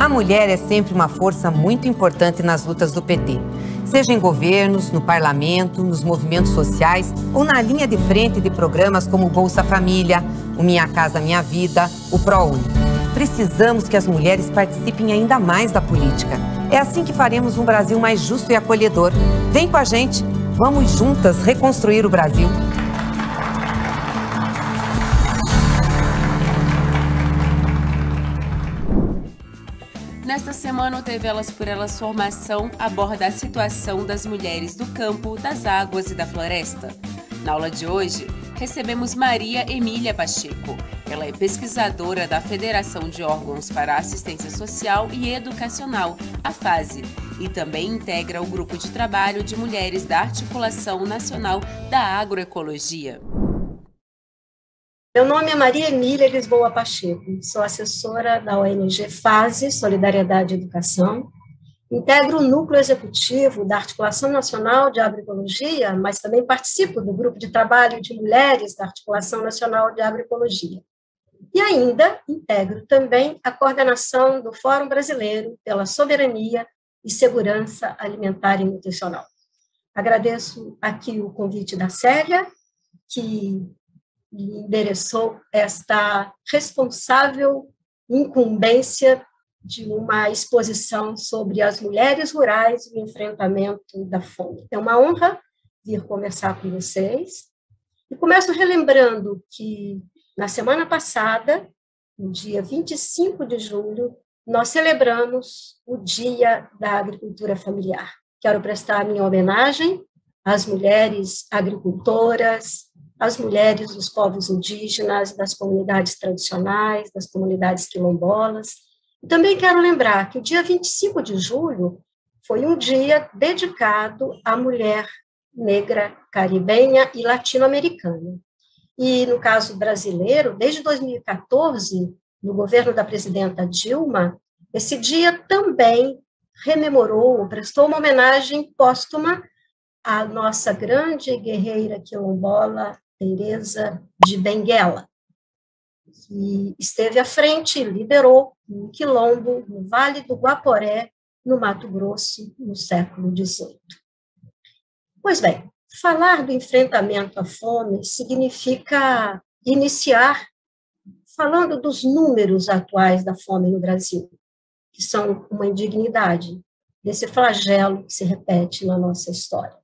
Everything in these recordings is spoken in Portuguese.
A mulher é sempre uma força muito importante nas lutas do PT. Seja em governos, no parlamento, nos movimentos sociais ou na linha de frente de programas como o Bolsa Família, o Minha Casa Minha Vida, o ProUni. Precisamos que as mulheres participem ainda mais da política. É assim que faremos um Brasil mais justo e acolhedor. Vem com a gente, vamos juntas reconstruir o Brasil. Nesta semana, o TV Elas por Elas Formação aborda a situação das mulheres do campo, das águas e da floresta. Na aula de hoje, recebemos Maria Emília Pacheco. Ela é pesquisadora da Federação de Órgãos para Assistência Social e Educacional, a FASE, e também integra o grupo de trabalho de mulheres da Articulação Nacional da Agroecologia. Meu nome é Maria Emília Lisboa Pacheco, sou assessora da ONG FASE, Solidariedade e Educação, integro o núcleo executivo da Articulação Nacional de Agroecologia, mas também participo do grupo de trabalho de mulheres da Articulação Nacional de Agroecologia. E ainda integro também a coordenação do Fórum Brasileiro pela Soberania e Segurança Alimentar e Nutricional. Agradeço aqui o convite da Célia, que endereçou esta responsável incumbência de uma exposição sobre as mulheres rurais e o enfrentamento da fome. É uma honra vir conversar com vocês. E começo relembrando que, na semana passada, no dia 25 de julho, nós celebramos o Dia da Agricultura Familiar. Quero prestar a minha homenagem às mulheres agricultoras, as mulheres dos povos indígenas, das comunidades tradicionais, das comunidades quilombolas. E também quero lembrar que o dia 25 de julho foi um dia dedicado à mulher negra, caribenha e latino-americana. E, no caso brasileiro, desde 2014, no governo da presidenta Dilma, esse dia também rememorou, prestou uma homenagem póstuma à nossa grande guerreira quilombola, Teresa de Benguela, que esteve à frente e liderou um quilombo no Vale do Guaporé, no Mato Grosso, no século XVIII. Pois bem, falar do enfrentamento à fome significa iniciar falando dos números atuais da fome no Brasil, que são uma indignidade, desse flagelo que se repete na nossa história.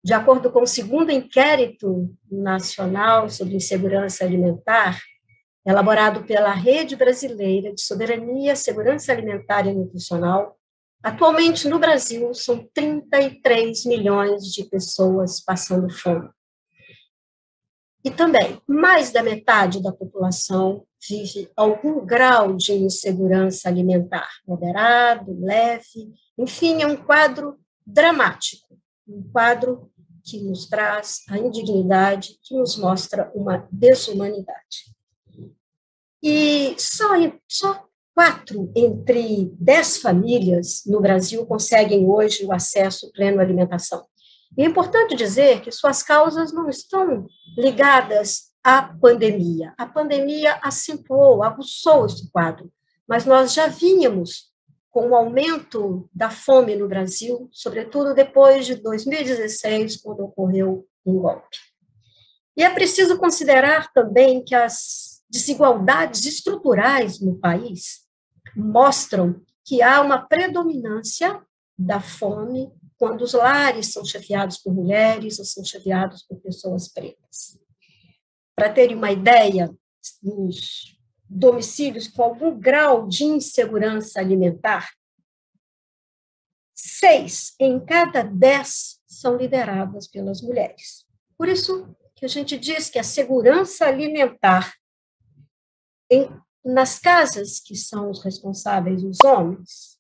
De acordo com o segundo inquérito nacional sobre insegurança alimentar, elaborado pela Rede Brasileira de Soberania, Segurança Alimentar e Nutricional, atualmente no Brasil são 33 milhões de pessoas passando fome. E também, mais da metade da população vive algum grau de insegurança alimentar, moderado, leve, enfim, é um quadro dramático, um quadro que nos traz a indignidade, que nos mostra uma desumanidade. E só 4 entre 10 famílias no Brasil conseguem hoje o acesso pleno à alimentação. E é importante dizer que suas causas não estão ligadas à pandemia. A pandemia acentuou, aguçou esse quadro, mas nós já vínhamos com o aumento da fome no Brasil, sobretudo depois de 2016, quando ocorreu um golpe. E é preciso considerar também que as desigualdades estruturais no país mostram que há uma predominância da fome quando os lares são chefiados por mulheres ou são chefiados por pessoas pretas. Para terem uma ideia, os domicílios com algum grau de insegurança alimentar, 6 em cada 10 são lideradas pelas mulheres. Por isso que a gente diz que a segurança alimentar nas casas que são os responsáveis, os homens,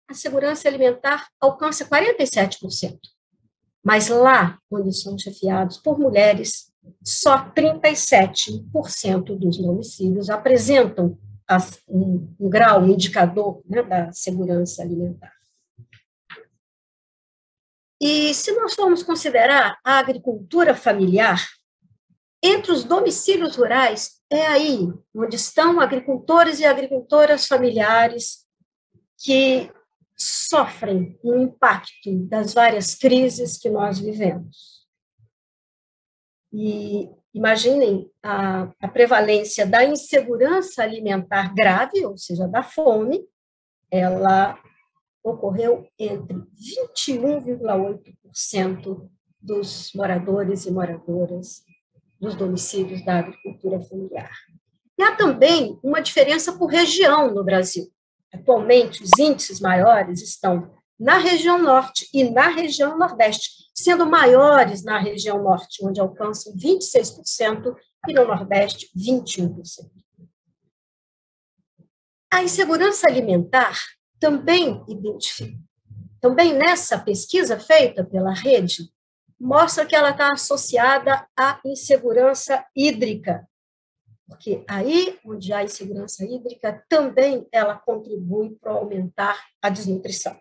a segurança alimentar alcança 47%. Mas lá, onde são chefiados por mulheres, só 37% dos domicílios apresentam um grau, um indicador, né, da segurança alimentar. E se nós formos considerar a agricultura familiar, entre os domicílios rurais, é aí onde estão agricultores e agricultoras familiares que sofrem o impacto das várias crises que nós vivemos. E imaginem a prevalência da insegurança alimentar grave, ou seja, da fome, ela ocorreu entre 21,8% dos moradores e moradoras dos domicílios da agricultura familiar. E há também uma diferença por região no Brasil. Atualmente, os índices maiores estão na região norte e na região nordeste, sendo maiores na região norte, onde alcançam 26%, e no nordeste, 21%. A insegurança alimentar também nessa pesquisa feita pela rede, mostra que ela está associada à insegurança hídrica, porque aí onde há insegurança hídrica, também ela contribui para aumentar a desnutrição.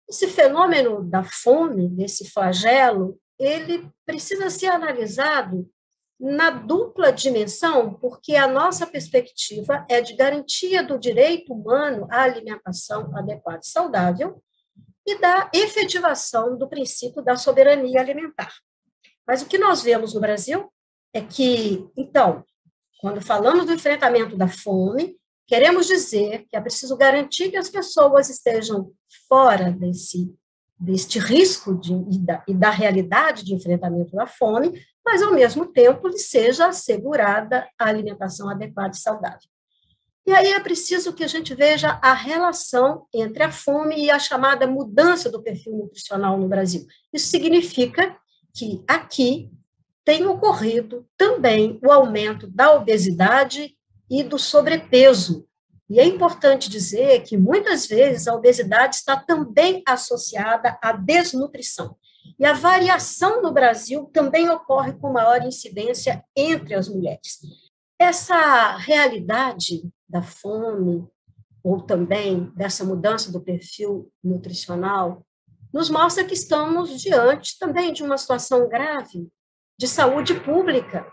Esse fenômeno da fome, desse flagelo, ele precisa ser analisado na dupla dimensão, porque a nossa perspectiva é de garantia do direito humano à alimentação adequada e saudável e da efetivação do princípio da soberania alimentar. Mas o que nós vemos no Brasil é que, então, quando falamos do enfrentamento da fome, queremos dizer que é preciso garantir que as pessoas estejam fora deste risco e da realidade de enfrentamento da fome, mas, ao mesmo tempo, lhe seja assegurada a alimentação adequada e saudável. E aí é preciso que a gente veja a relação entre a fome e a chamada mudança do perfil nutricional no Brasil. Isso significa que aqui tem ocorrido também o aumento da obesidade e do sobrepeso. E é importante dizer que, muitas vezes, a obesidade está também associada à desnutrição. E a variação no Brasil também ocorre com maior incidência entre as mulheres. Essa realidade da fome, ou também dessa mudança do perfil nutricional, nos mostra que estamos diante também de uma situação grave de saúde pública,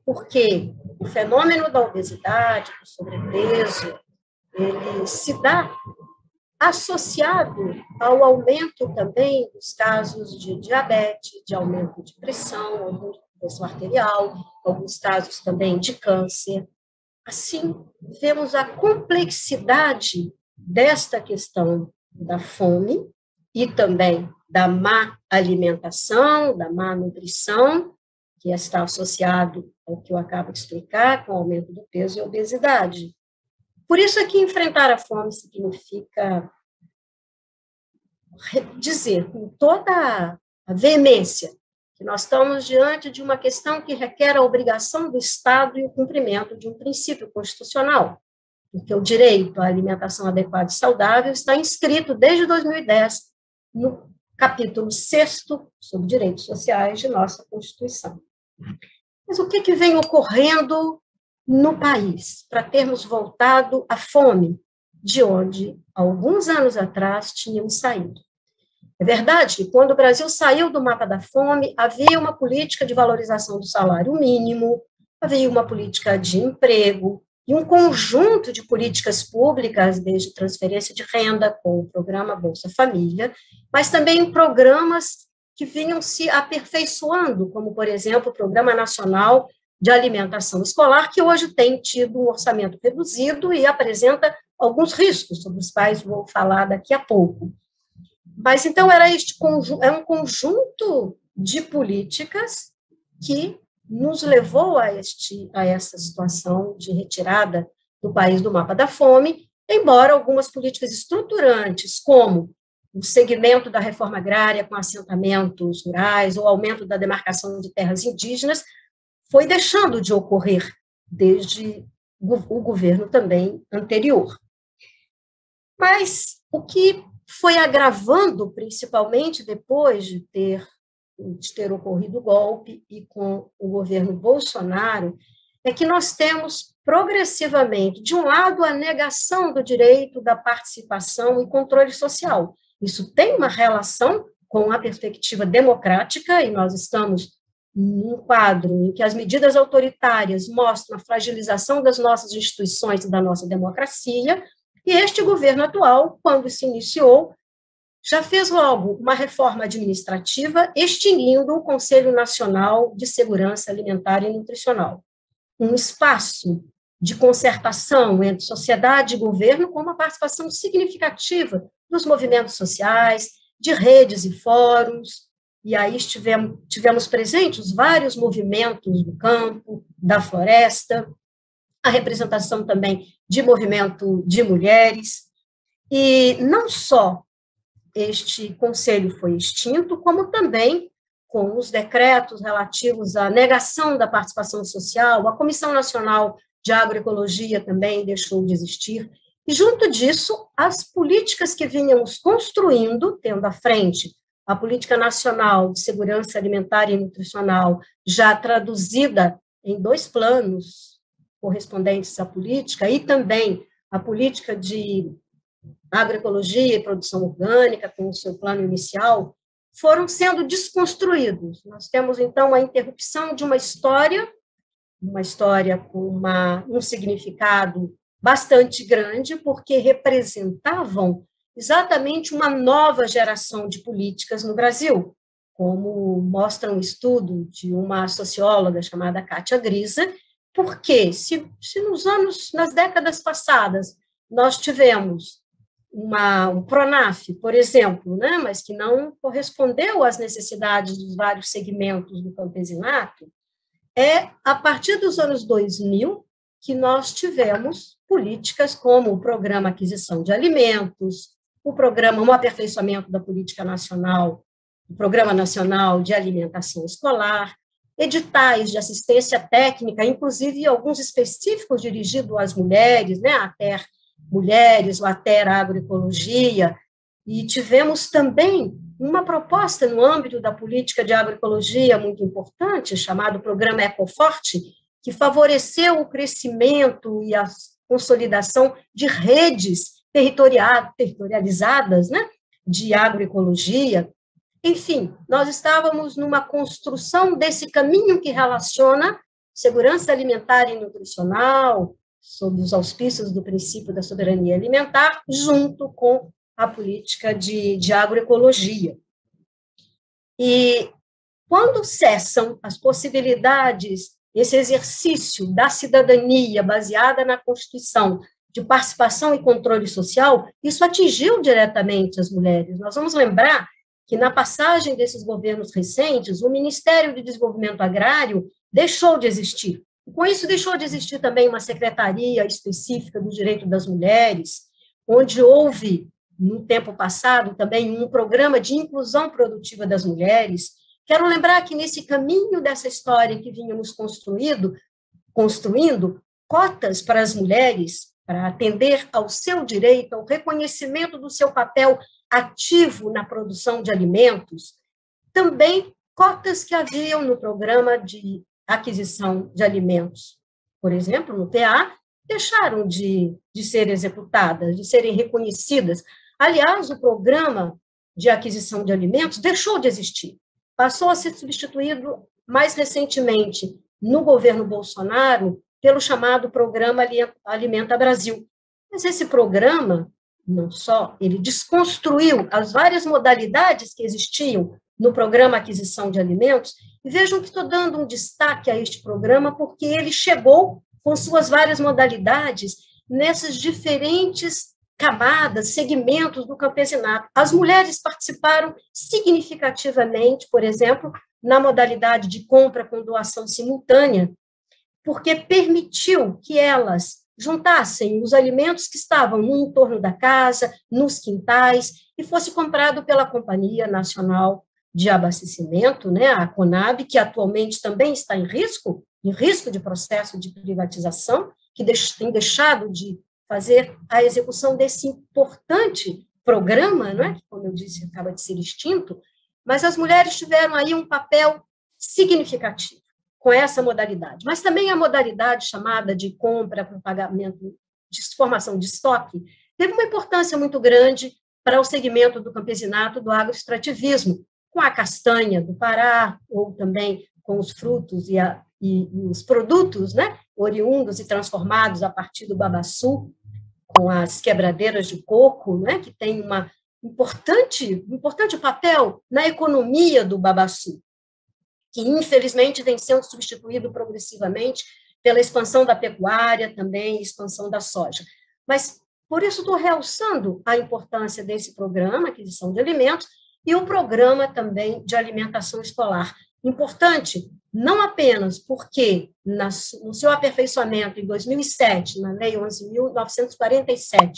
porque o fenômeno da obesidade, do sobrepeso, ele se dá associado ao aumento também dos casos de diabetes, de aumento de pressão arterial, alguns casos também de câncer. Assim, vemos a complexidade desta questão da fome e também da má alimentação, da má nutrição, que está associado ao que eu acabo de explicar, com o aumento do peso e obesidade. Por isso é que enfrentar a fome significa dizer com toda a veemência que nós estamos diante de uma questão que requer a obrigação do Estado e o cumprimento de um princípio constitucional, porque o direito à alimentação adequada e saudável está inscrito desde 2010 no capítulo 6º sobre direitos sociais de nossa Constituição. Mas o que vem ocorrendo no país para termos voltado à fome, de onde, alguns anos atrás, tínhamos saído? É verdade que, quando o Brasil saiu do mapa da fome, havia uma política de valorização do salário mínimo, havia uma política de emprego e um conjunto de políticas públicas, desde transferência de renda, com o programa Bolsa Família, mas também programas que vinham se aperfeiçoando, como, por exemplo, o Programa Nacional de Alimentação Escolar, que hoje tem tido um orçamento reduzido e apresenta alguns riscos, sobre os quais vou falar daqui a pouco. Mas, então, é um conjunto de políticas que nos levou a essa situação de retirada do país do mapa da fome, embora algumas políticas estruturantes, como o segmento da reforma agrária com assentamentos rurais, ou o aumento da demarcação de terras indígenas, foi deixando de ocorrer desde o governo também anterior. Mas o que foi agravando, principalmente depois de ter ocorrido o golpe e com o governo Bolsonaro, é que nós temos progressivamente, de um lado, a negação do direito da participação e controle social. Isso tem uma relação com a perspectiva democrática, e nós estamos num quadro em que as medidas autoritárias mostram a fragilização das nossas instituições e da nossa democracia, e este governo atual, quando se iniciou, já fez logo uma reforma administrativa extinguindo o Conselho Nacional de Segurança Alimentar e Nutricional, um espaço de concertação entre sociedade e governo com uma participação significativa dos movimentos sociais, de redes e fóruns, e aí tivemos presentes vários movimentos do campo, da floresta, a representação também de movimento de mulheres, e não só este conselho foi extinto, como também com os decretos relativos à negação da participação social, a Comissão Nacional de Agroecologia também deixou de existir, e junto disso, as políticas que vínhamos construindo, tendo à frente a Política Nacional de Segurança Alimentar e Nutricional, já traduzida em 2 planos correspondentes à política, e também a política de agroecologia e produção orgânica, com o seu plano inicial, foram sendo desconstruídos. Nós temos, então, a interrupção de uma história com um significado bastante grande, porque representavam exatamente uma nova geração de políticas no Brasil, como mostra um estudo de uma socióloga chamada Kátia Grisa, porque se nas décadas passadas, nós tivemos um PRONAF, por exemplo, né, mas que não correspondeu às necessidades dos vários segmentos do campesinato, é a partir dos anos 2000 que nós tivemos políticas como o Programa Aquisição de Alimentos, o aperfeiçoamento da política nacional, o Programa Nacional de Alimentação Escolar, editais de assistência técnica, inclusive alguns específicos dirigidos às mulheres, né, a ATER Mulheres, o ATER Agroecologia, e tivemos também uma proposta no âmbito da política de agroecologia muito importante, chamado Programa Ecoforte, que favoreceu o crescimento e a consolidação de redes territorializadas, né, de agroecologia. Enfim, nós estávamos numa construção desse caminho que relaciona segurança alimentar e nutricional, sob os auspícios do princípio da soberania alimentar, junto com a política de agroecologia. E quando cessam as possibilidades, esse exercício da cidadania baseada na Constituição, de participação e controle social, isso atingiu diretamente as mulheres. Nós vamos lembrar que na passagem desses governos recentes, o Ministério de Desenvolvimento Agrário deixou de existir. E com isso deixou de existir também uma secretaria específica do direito das mulheres, onde houve, no tempo passado, também um programa de inclusão produtiva das mulheres. Quero lembrar que nesse caminho dessa história que vínhamos construindo cotas para as mulheres, para atender ao seu direito, ao reconhecimento do seu papel ativo na produção de alimentos, também cotas que haviam no programa de aquisição de alimentos, por exemplo, no PA, deixaram de ser executadas, de serem reconhecidas. Aliás, o programa de aquisição de alimentos deixou de existir, passou a ser substituído mais recentemente no governo Bolsonaro pelo chamado Programa Alimenta Brasil. Mas esse programa, não só, ele desconstruiu as várias modalidades que existiam no programa Aquisição de Alimentos, e vejam que estou dando um destaque a este programa porque ele chegou com suas várias modalidades nessas diferentes camadas, segmentos do campesinato. As mulheres participaram significativamente, por exemplo, na modalidade de compra com doação simultânea, porque permitiu que elas juntassem os alimentos que estavam no entorno da casa, nos quintais, e fosse comprado pela Companhia Nacional de Abastecimento, né, a CONAB, que atualmente também está em risco de processo de privatização, que tem deixado de fazer a execução desse importante programa, né, que, como eu disse, acaba de ser extinto, mas as mulheres tiveram aí um papel significativo com essa modalidade. Mas também a modalidade chamada de compra com pagamento de formação de estoque teve uma importância muito grande para o segmento do campesinato, do agroextrativismo, com a castanha do Pará, ou também com os frutos e os produtos, né, oriundos e transformados a partir do babaçu, com as quebradeiras de coco, né, que tem um importante papel na economia do babaçu, que infelizmente vem sendo substituído progressivamente pela expansão da pecuária, também expansão da soja. Mas, por isso, estou realçando a importância desse programa, aquisição de alimentos, e o programa também de alimentação escolar. Importante, não apenas porque, no seu aperfeiçoamento em 2007, na Lei 11.947,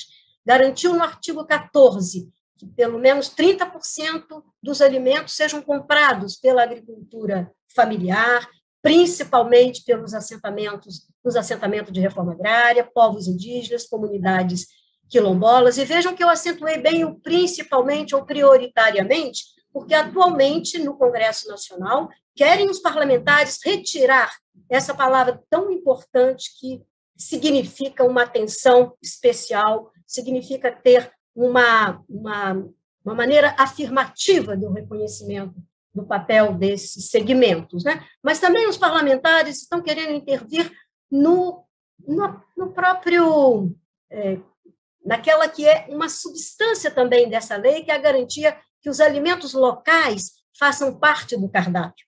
garantiu no artigo 14 que pelo menos 30% dos alimentos sejam comprados pela agricultura familiar, principalmente nos assentamentos de reforma agrária, povos indígenas, comunidades quilombolas, e vejam que eu acentuei bem o principalmente ou prioritariamente, porque atualmente no Congresso Nacional querem os parlamentares retirar essa palavra tão importante que significa uma atenção especial, significa ter uma maneira afirmativa do reconhecimento do papel desses segmentos, né? Mas também os parlamentares estão querendo intervir no próprio, naquela que é uma substância também dessa lei, que é a garantia que os alimentos locais façam parte do cardápio.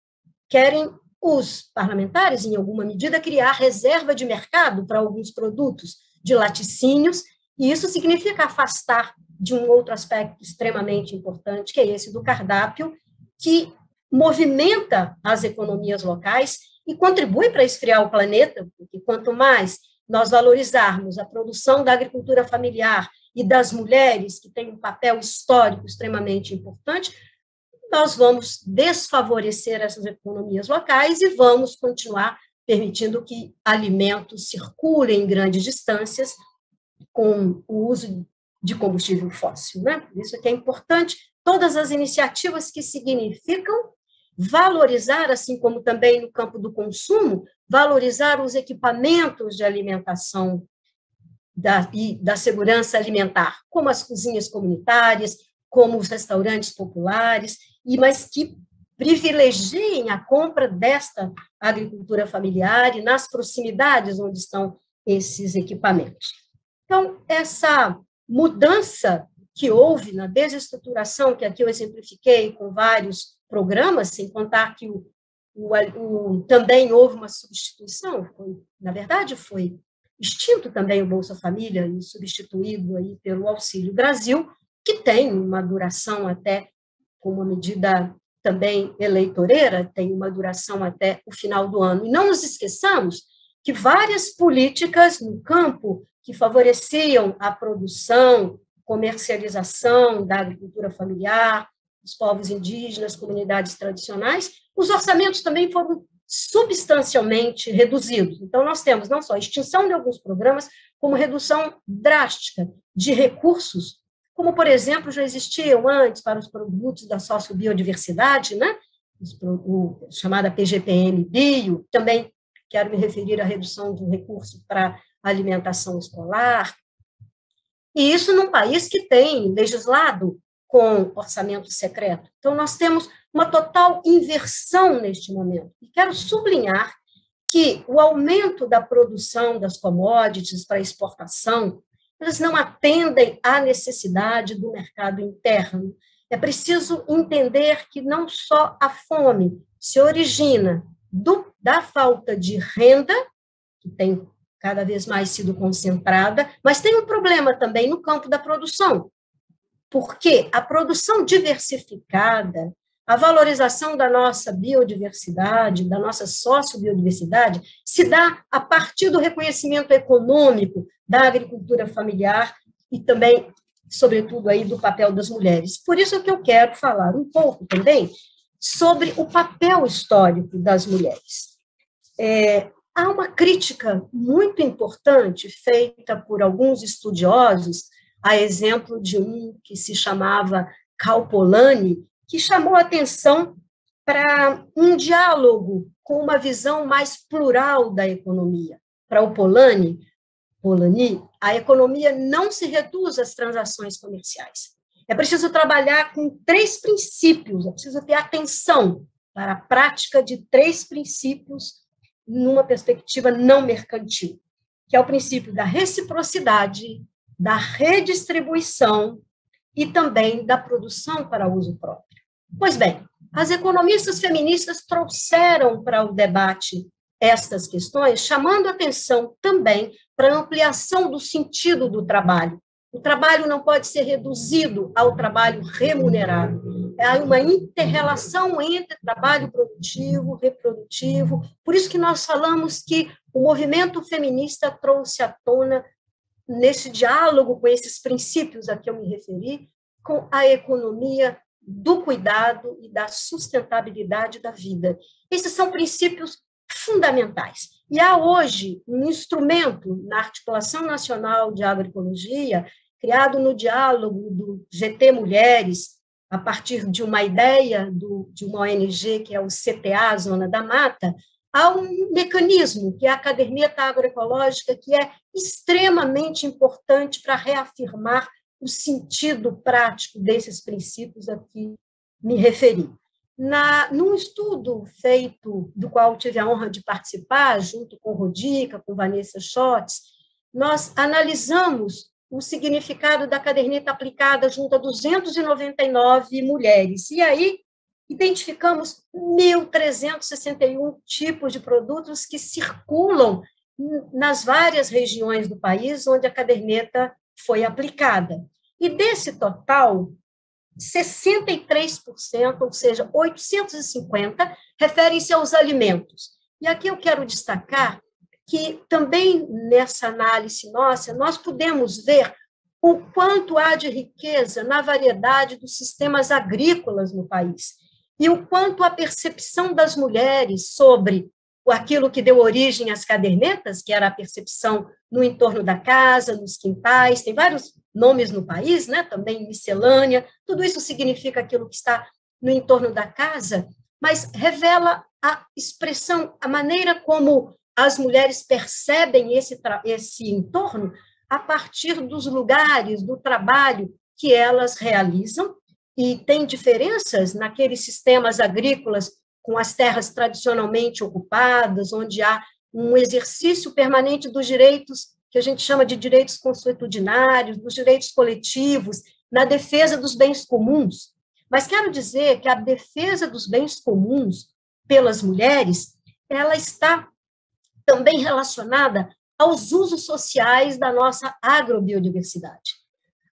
Querem os parlamentares, em alguma medida, criar reserva de mercado para alguns produtos de laticínios, e isso significa afastar de um outro aspecto extremamente importante, que é esse do cardápio, que movimenta as economias locais e contribui para esfriar o planeta, porque quanto mais nós valorizarmos a produção da agricultura familiar e das mulheres, que tem um papel histórico extremamente importante, nós vamos desfavorecer essas economias locais e vamos continuar permitindo que alimentos circulem em grandes distâncias com o uso de combustível fóssil, né? Isso que é importante, todas as iniciativas que significam valorizar, assim como também no campo do consumo, valorizar os equipamentos de alimentação e da segurança alimentar, como as cozinhas comunitárias, como os restaurantes populares, mas que privilegiem a compra desta agricultura familiar e nas proximidades onde estão esses equipamentos. Então, essa mudança que houve na desestruturação, que aqui eu exemplifiquei com vários programas, sem contar que também houve uma substituição, na verdade, foi extinto também o Bolsa Família e substituído aí pelo Auxílio Brasil, que tem uma duração até, com uma medida também eleitoreira, tem uma duração até o final do ano. E não nos esqueçamos que várias políticas no campo que favoreciam a produção, comercialização da agricultura familiar, dos povos indígenas, comunidades tradicionais, os orçamentos também foram substancialmente reduzidos. Então, nós temos não só a extinção de alguns programas, como redução drástica de recursos, como, por exemplo, já existiam antes para os produtos da sociobiodiversidade, né? Chamada PGPM-Bio, também quero me referir à redução do recurso para alimentação escolar, e isso num país que tem legislado com orçamento secreto. Então, nós temos uma total inversão neste momento. E quero sublinhar que o aumento da produção das commodities para exportação, eles não atendem à necessidade do mercado interno. É preciso entender que não só a fome se origina da falta de renda, que tem cada vez mais sido concentrada, mas tem um problema também no campo da produção, porque a produção diversificada, a valorização da nossa biodiversidade, da nossa sociobiodiversidade, se dá a partir do reconhecimento econômico da agricultura familiar e também, sobretudo, aí do papel das mulheres. Por isso que eu quero falar um pouco também sobre o papel histórico das mulheres. Há uma crítica muito importante feita por alguns estudiosos, a exemplo de um que se chamava Cal Polanyi, que chamou a atenção para um diálogo com uma visão mais plural da economia. Para o Polanyi, a economia não se reduz às transações comerciais. É preciso trabalhar com 3 princípios, é preciso ter atenção para a prática de 3 princípios numa perspectiva não mercantil, que é o princípio da reciprocidade, da redistribuição e também da produção para uso próprio. Pois bem, as economistas feministas trouxeram para o debate estas questões, chamando atenção também para a ampliação do sentido do trabalho. O trabalho não pode ser reduzido ao trabalho remunerado. Há uma inter-relação entre trabalho produtivo, reprodutivo. Por isso que nós falamos que o movimento feminista trouxe à tona, nesse diálogo com esses princípios a que eu me referi, com a economia do cuidado e da sustentabilidade da vida. Esses são princípios fundamentais. E há hoje um instrumento na Articulação Nacional de Agroecologia, criado no diálogo do GT Mulheres, a partir de uma ideia de uma ONG, que é o CTA, Zona da Mata, há um mecanismo, que é a caderneta agroecológica, que é extremamente importante para reafirmar o sentido prático desses princípios a que me referi. Num estudo feito, do qual tive a honra de participar, junto com Rodica, com Vanessa Schotz, nós analisamos o significado da caderneta aplicada junto a 299 mulheres. E aí, identificamos 1.361 tipos de produtos que circulam nas várias regiões do país onde a caderneta foi aplicada. E desse total, 63%, ou seja, 850, referem-se aos alimentos. E aqui eu quero destacar que também nessa análise nossa, nós podemos ver o quanto há de riqueza na variedade dos sistemas agrícolas no país, e o quanto a percepção das mulheres sobre aquilo que deu origem às cadernetas, que era a percepção no entorno da casa, nos quintais, tem vários nomes no país, né? Também miscelânea, tudo isso significa aquilo que está no entorno da casa, mas revela a expressão, a maneira como as mulheres percebem esse entorno a partir dos lugares, do trabalho que elas realizam, e tem diferenças naqueles sistemas agrícolas com as terras tradicionalmente ocupadas, onde há um exercício permanente dos direitos, que a gente chama de direitos consuetudinários, dos direitos coletivos, na defesa dos bens comuns. Mas quero dizer que a defesa dos bens comuns pelas mulheres, ela está também relacionada aos usos sociais da nossa agrobiodiversidade.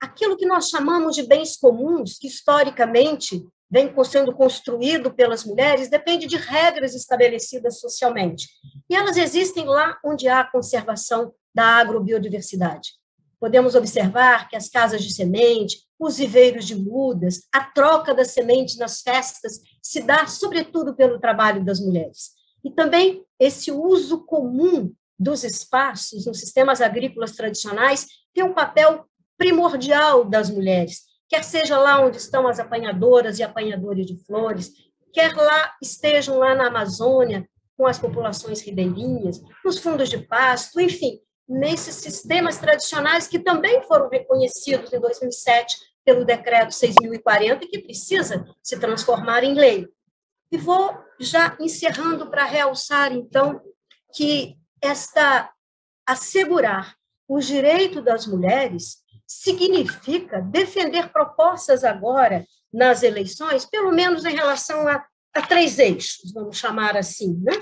Aquilo que nós chamamos de bens comuns, que historicamente vem sendo construído pelas mulheres, depende de regras estabelecidas socialmente. E elas existem lá onde há conservação da agrobiodiversidade. Podemos observar que as casas de semente, os viveiros de mudas, a troca das sementes nas festas se dá, sobretudo, pelo trabalho das mulheres. E também esse uso comum dos espaços nos sistemas agrícolas tradicionais tem um papel primordial das mulheres, quer seja lá onde estão as apanhadoras e apanhadores de flores, quer lá estejam lá na Amazônia, com as populações ribeirinhas, nos fundos de pasto, enfim, nesses sistemas tradicionais que também foram reconhecidos em 2007 pelo Decreto 6.040 e que precisa se transformar em lei. E vou já encerrando para realçar, então, que assegurar o direito das mulheres significa defender propostas agora nas eleições, pelo menos em relação a 3 eixos, vamos chamar assim, né?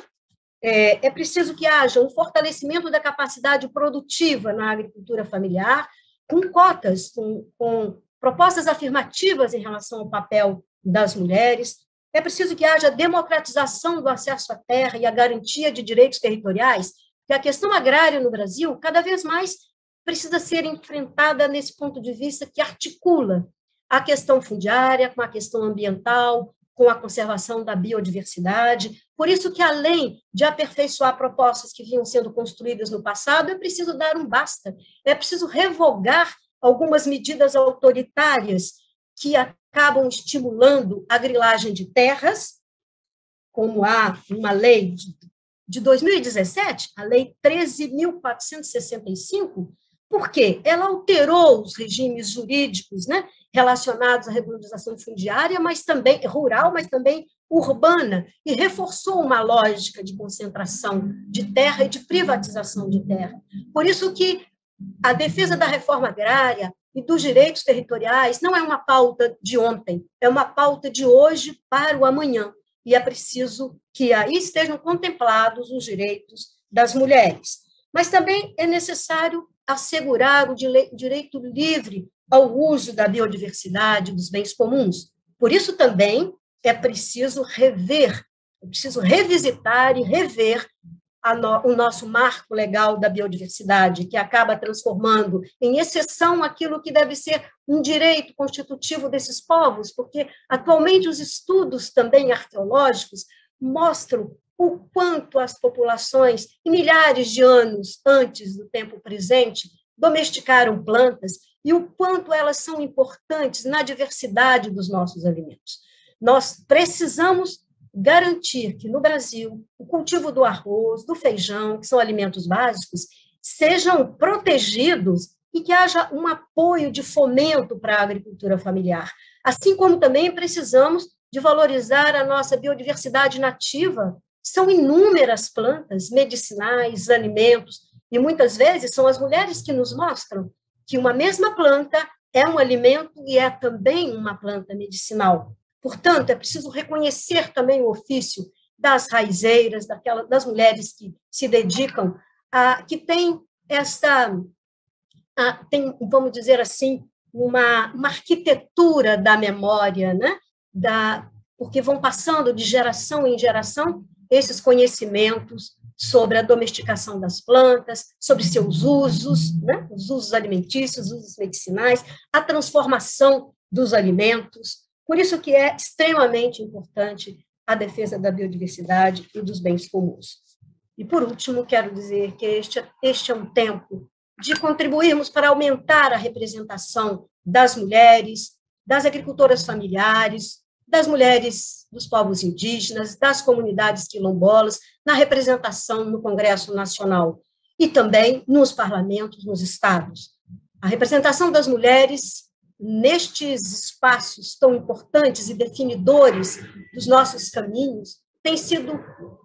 É preciso que haja um fortalecimento da capacidade produtiva na agricultura familiar, com cotas, com propostas afirmativas em relação ao papel das mulheres. É preciso que haja democratização do acesso à terra e a garantia de direitos territoriais, porque a questão agrária no Brasil, cada vez mais, precisa ser enfrentada nesse ponto de vista que articula a questão fundiária com a questão ambiental, com a conservação da biodiversidade. Por isso que, além de aperfeiçoar propostas que vinham sendo construídas no passado, é preciso dar um basta, é preciso revogar algumas medidas autoritárias que acabam estimulando a grilagem de terras, como há uma lei de 2017, a Lei 13.465, porque ela alterou os regimes jurídicos, né, relacionados à regularização fundiária, mas também rural, mas também urbana e reforçou uma lógica de concentração de terra e de privatização de terra. Por isso que a defesa da reforma agrária e dos direitos territoriais não é uma pauta de ontem, é uma pauta de hoje para o amanhã. E é preciso que aí estejam contemplados os direitos das mulheres. Mas também é necessário assegurar o direito livre ao uso da biodiversidade, dos bens comuns. Por isso também é preciso revisitar e rever o nosso marco legal da biodiversidade, que acaba transformando em exceção aquilo que deve ser um direito constitutivo desses povos, porque atualmente os estudos também arqueológicos mostram o quanto as populações, em milhares de anos antes do tempo presente, domesticaram plantas e o quanto elas são importantes na diversidade dos nossos alimentos. Nós precisamos garantir que, no Brasil, o cultivo do arroz, do feijão, que são alimentos básicos, sejam protegidos e que haja um apoio de fomento para a agricultura familiar. Assim como também precisamos de valorizar a nossa biodiversidade nativa. São inúmeras plantas medicinais, alimentos, e muitas vezes são as mulheres que nos mostram que uma mesma planta é um alimento e é também uma planta medicinal. Portanto, é preciso reconhecer também o ofício das raizeiras, das mulheres que se dedicam, que tem vamos dizer assim, uma arquitetura da memória, né? Porque vão passando de geração em geração esses conhecimentos sobre a domesticação das plantas, sobre seus usos, né? Os usos alimentícios, os usos medicinais, a transformação dos alimentos. Por isso que é extremamente importante a defesa da biodiversidade e dos bens comuns. E, por último, quero dizer que este é um tempo de contribuirmos para aumentar a representação das mulheres, das agricultoras familiares, das mulheres dos povos indígenas, das comunidades quilombolas, na representação no Congresso Nacional e também nos parlamentos, nos estados. A representação das mulheres nestes espaços tão importantes e definidores dos nossos caminhos tem sido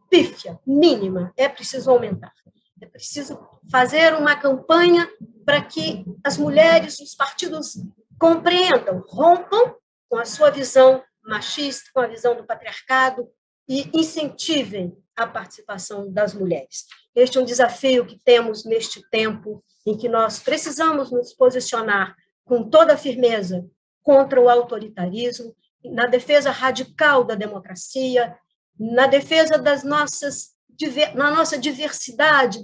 pífia, mínima, é preciso aumentar. É preciso fazer uma campanha para que as mulheres dos partidos compreendam, rompam com a sua visão machista, com a visão do patriarcado e incentivem a participação das mulheres. Este é um desafio que temos neste tempo em que nós precisamos nos posicionar com toda a firmeza contra o autoritarismo, na defesa radical da democracia, na defesa na nossa diversidade,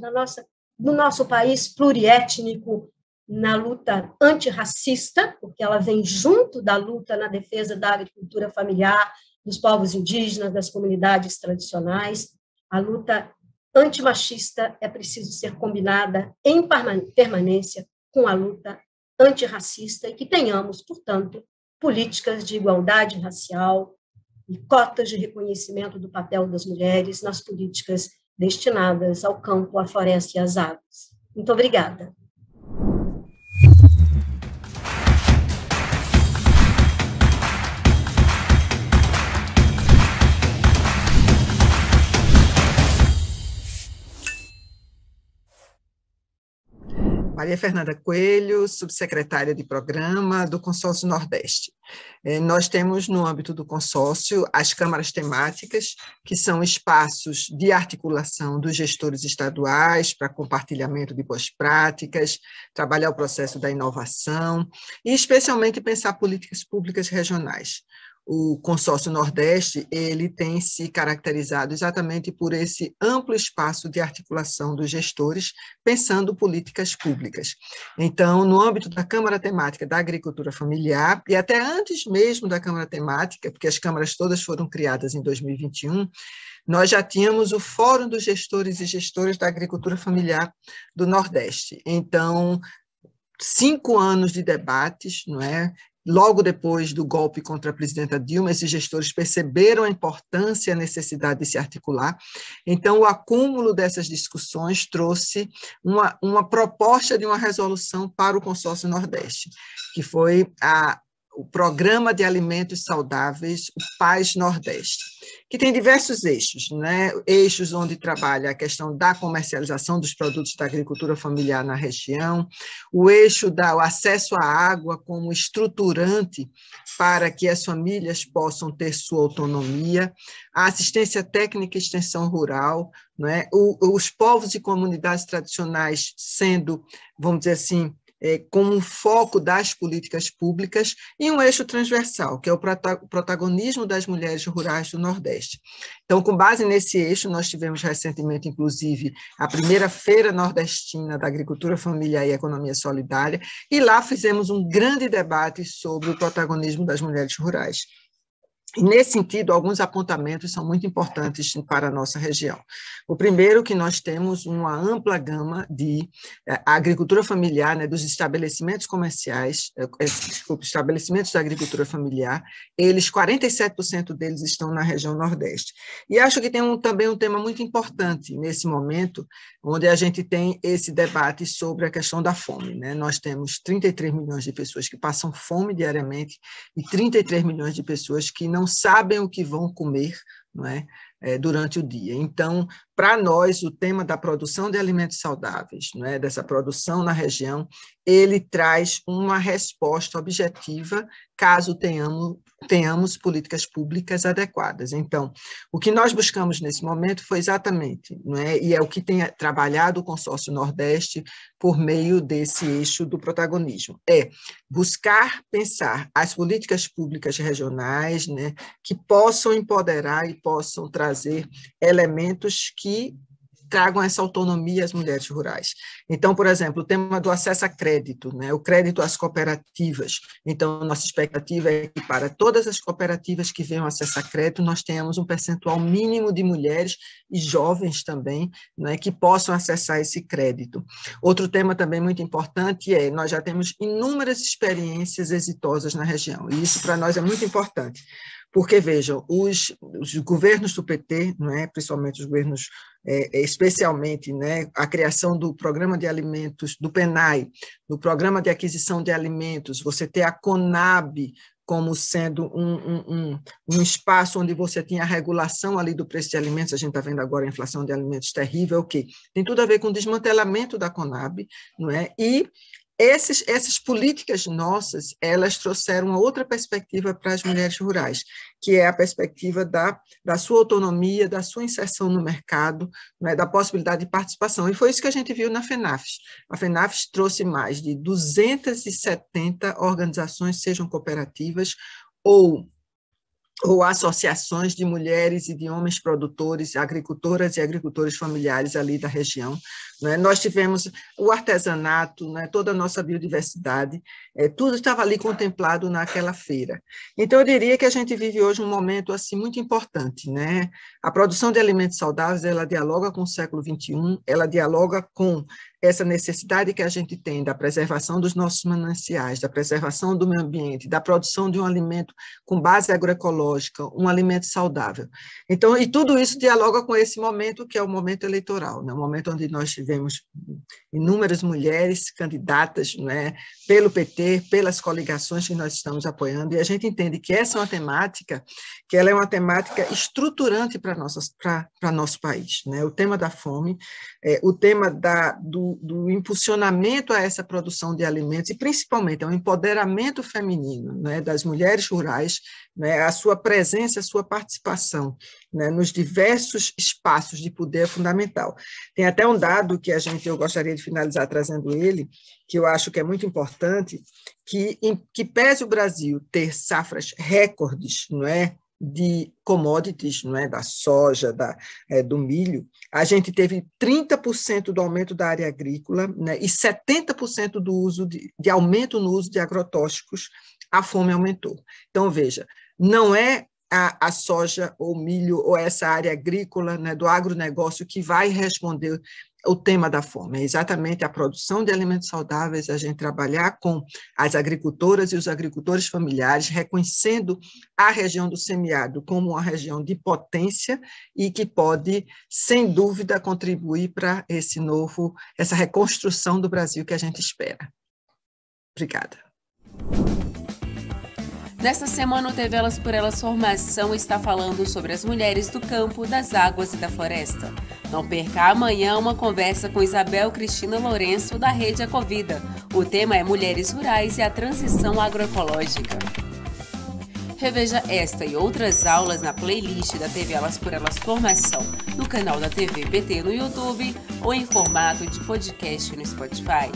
no nosso país pluriétnico, na luta antirracista, porque ela vem junto da luta na defesa da agricultura familiar, dos povos indígenas, das comunidades tradicionais. A luta antimachista é preciso ser combinada em permanência com a luta antirracista e que tenhamos, portanto, políticas de igualdade racial e cotas de reconhecimento do papel das mulheres nas políticas destinadas ao campo, à floresta e às águas. Muito obrigada. Maria Fernanda Coelho, subsecretária de Programa do Consórcio Nordeste. Nós temos, no âmbito do consórcio, as câmaras temáticas, que são espaços de articulação dos gestores estaduais para compartilhamento de boas práticas, trabalhar o processo da inovação e, especialmente, pensar políticas públicas regionais. O Consórcio Nordeste, ele tem se caracterizado exatamente por esse amplo espaço de articulação dos gestores, pensando políticas públicas. Então, no âmbito da Câmara Temática da Agricultura Familiar, e até antes mesmo da Câmara Temática, porque as câmaras todas foram criadas em 2021, nós já tínhamos o Fórum dos Gestores e Gestoras da Agricultura Familiar do Nordeste. Então, 5 anos de debates, não é? Logo depois do golpe contra a presidenta Dilma, esses gestores perceberam a importância e a necessidade de se articular. Então, o acúmulo dessas discussões trouxe uma proposta de uma resolução para o Consórcio Nordeste, que foi o Programa de Alimentos Saudáveis, o PAS Nordeste, que tem diversos eixos, né? Eixos onde trabalha a questão da comercialização dos produtos da agricultura familiar na região, o eixo do acesso à água como estruturante para que as famílias possam ter sua autonomia, a assistência técnica e extensão rural, né? Os povos e comunidades tradicionais sendo, vamos dizer assim, como foco das políticas públicas, e um eixo transversal, que é o protagonismo das mulheres rurais do Nordeste. Então, com base nesse eixo, nós tivemos recentemente, inclusive, a primeira Feira Nordestina da Agricultura Familiar e Economia Solidária, e lá fizemos um grande debate sobre o protagonismo das mulheres rurais. E, nesse sentido, alguns apontamentos são muito importantes para a nossa região. O primeiro, que nós temos uma ampla gama de agricultura familiar, né, dos estabelecimentos comerciais, estabelecimentos da agricultura familiar, 47% deles estão na região Nordeste. E acho que tem também um tema muito importante nesse momento, onde a gente tem esse debate sobre a questão da fome, né? Nós temos 33 milhões de pessoas que passam fome diariamente e 33 milhões de pessoas que não sabem o que vão comer, não é, durante o dia. Então, para nós, o tema da produção de alimentos saudáveis, não é, dessa produção na região, ele traz uma resposta objetiva caso tenhamos políticas públicas adequadas. Então, o que nós buscamos nesse momento foi exatamente, não é, e é o que tem trabalhado o Consórcio Nordeste por meio desse eixo do protagonismo, é buscar pensar as políticas públicas regionais, né, que possam empoderar e possam trazer elementos que tragam essa autonomia às mulheres rurais. Então, por exemplo, o tema do acesso a crédito, né, o crédito às cooperativas. Então, nossa expectativa é que para todas as cooperativas que venham acessar crédito, nós tenhamos um percentual mínimo de mulheres e jovens também, né, que possam acessar esse crédito. Outro tema também muito importante é, nós já temos inúmeras experiências exitosas na região, e isso para nós é muito importante. Porque, vejam, os governos do PT, não é, principalmente os governos, especialmente, né, a criação do Programa de Alimentos, do PENAI, do Programa de Aquisição de Alimentos, você ter a CONAB como sendo um espaço onde você tinha a regulação ali do preço de alimentos, a gente está vendo agora a inflação de alimentos terrível, o quê? Tem tudo a ver com o desmantelamento da CONAB, não é? E essas políticas nossas, elas trouxeram uma outra perspectiva para as mulheres rurais, que é a perspectiva da sua autonomia, da sua inserção no mercado, né, da possibilidade de participação. E foi isso que a gente viu na FENAFES. A FENAFES trouxe mais de 270 organizações, sejam cooperativas ou associações de mulheres e de homens produtores, agricultoras e agricultores familiares ali da região. Né? Nós tivemos o artesanato, né? Toda a nossa biodiversidade, tudo estava ali contemplado naquela feira. Então, eu diria que a gente vive hoje um momento assim, muito importante. Né? A produção de alimentos saudáveis, ela dialoga com o século XXI, ela dialoga com essa necessidade que a gente tem da preservação dos nossos mananciais, da preservação do meio ambiente, da produção de um alimento com base agroecológica, um alimento saudável. Então, e tudo isso dialoga com esse momento que é o momento eleitoral, né? O momento onde nós tivemos inúmeras mulheres candidatas, né, pelo PT, pelas coligações que nós estamos apoiando, e a gente entende que essa é uma temática, que ela é uma temática estruturante para nosso país. Né? O tema da fome, o tema do impulsionamento a essa produção de alimentos, e principalmente ao empoderamento feminino, né, das mulheres rurais, né, a sua presença, a sua participação, né, nos diversos espaços de poder é fundamental. Tem até um dado que eu gostaria de finalizar trazendo ele, que eu acho que é muito importante, que pese o Brasil ter safras recordes, não é, de commodities, não é, da soja, do milho, a gente teve 30% do aumento da área agrícola, né, e 70% do uso de aumento no uso de agrotóxicos, a fome aumentou. Então, veja, não é a soja ou milho ou essa área agrícola, né, do agronegócio que vai responder o tema da fome, é exatamente a produção de alimentos saudáveis, a gente trabalhar com as agricultoras e os agricultores familiares, reconhecendo a região do semiárido como uma região de potência e que pode, sem dúvida, contribuir para essa reconstrução do Brasil que a gente espera. Obrigada. Nesta semana, o TV Elas por Elas Formação está falando sobre as mulheres do campo, das águas e da floresta. Não perca amanhã uma conversa com Isabel Cristina Lourenço, da Rede Ecovida. O tema é Mulheres Rurais e a Transição Agroecológica. Reveja esta e outras aulas na playlist da TV Elas por Elas Formação, no canal da TV PT no YouTube ou em formato de podcast no Spotify.